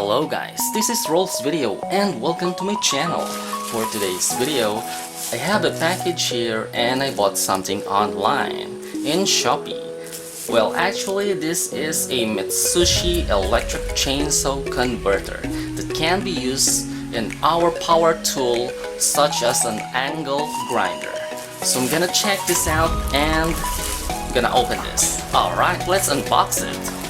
Hello guys, this is Rolf's video and welcome to my channel. For today's video, I have a package here and I bought something online in Shopee. Well, actually this is a Mitsushi electric chainsaw converter that can be used in our power tool such as an angle grinder. So I'm gonna check this out and I'm gonna open this. Alright, let's unbox it.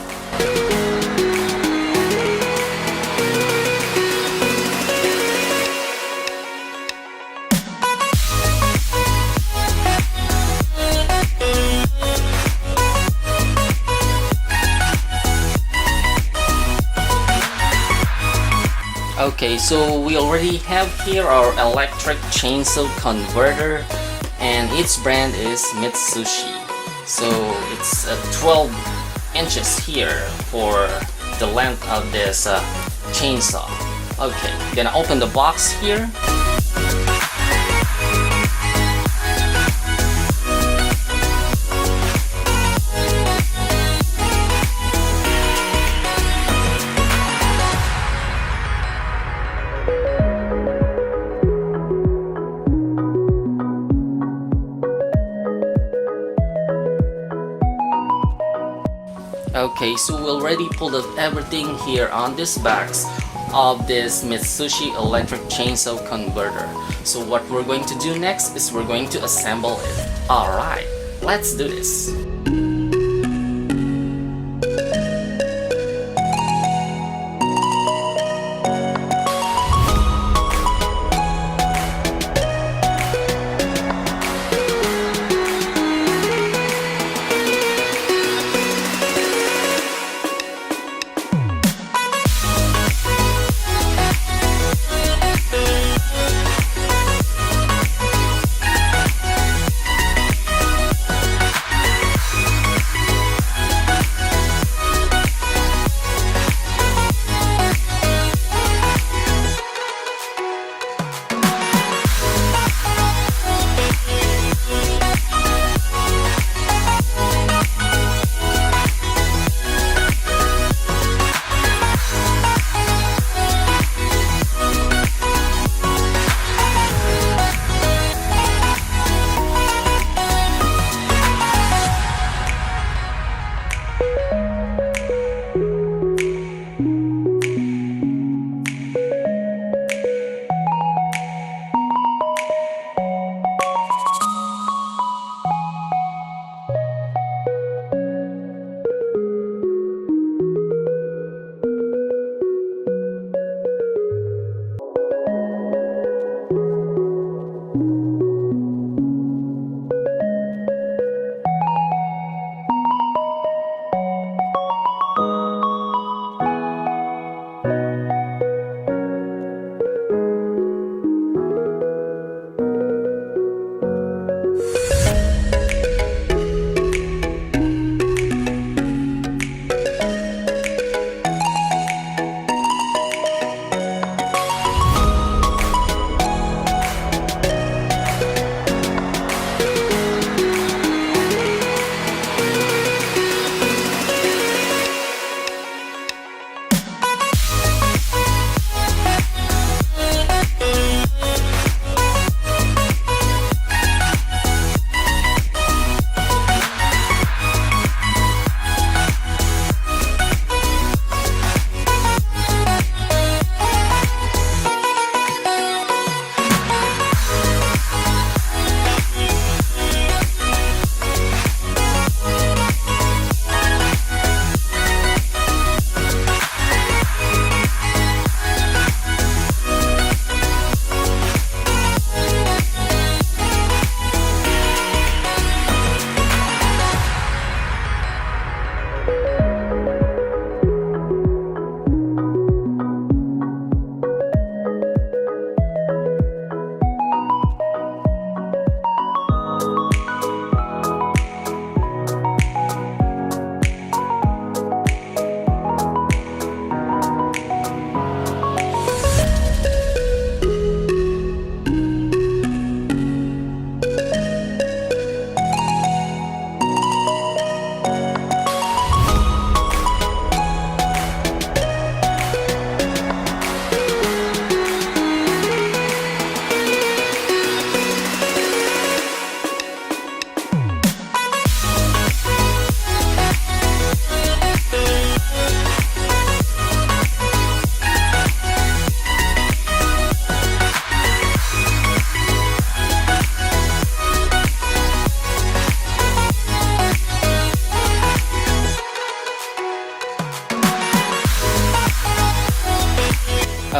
Okay, so we already have here our electric chainsaw converter and its brand is Mitsushi. So it's 12 inches here for the length of this chainsaw. Okay, gonna open the box here. Okay, so we already pulled out everything here on this box of this Mitsushi electric chainsaw converter. So what we're going to do next is we're going to assemble it. Alright, let's do this.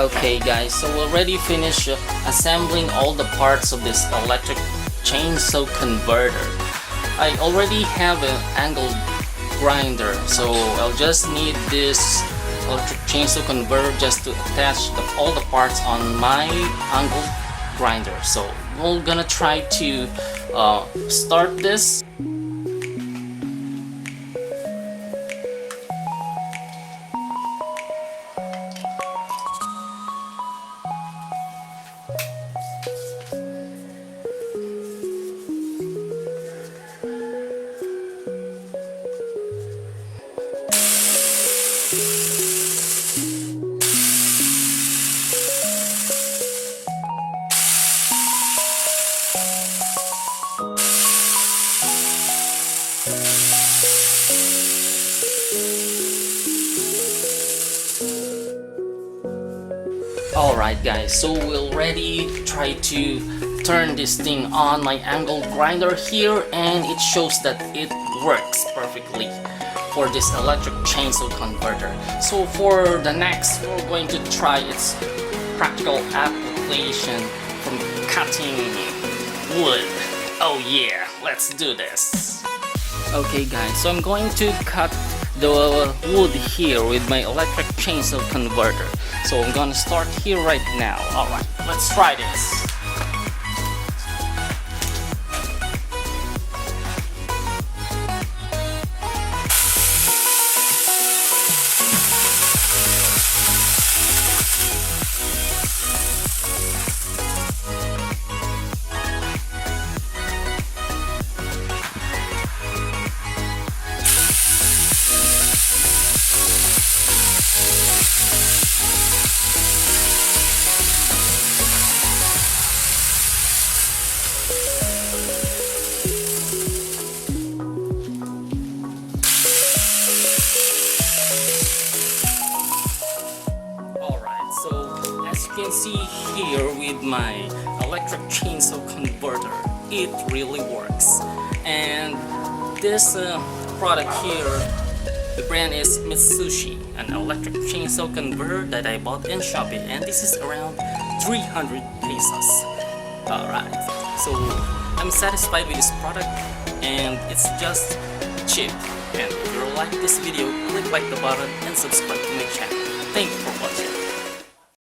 Okay guys, so we already finished assembling all the parts of this electric chainsaw converter. I already have an angle grinder, so I'll just need this electric chainsaw converter just to attach all the parts on my angle grinder. So we're gonna try to start this. Alright guys, so we'll already try to turn this thing on my angle grinder here, and it shows that it works perfectly for this electric chainsaw converter. So for the next, we're going to try its practical application from cutting wood. Oh yeah, let's do this. Okay guys, so I'm going to cut the wood here with my electric chainsaw converter. So I'm gonna start here right now. Alright, let's try this. You can see here with my electric chainsaw converter, it really works. And this product here, the brand is Mitsushi, an electric chainsaw converter that I bought in Shopee, and this is around 300 pesos. Alright, so I'm satisfied with this product, and it's just cheap. And if you like this video, click like the button and subscribe to my channel. Thank you for watching.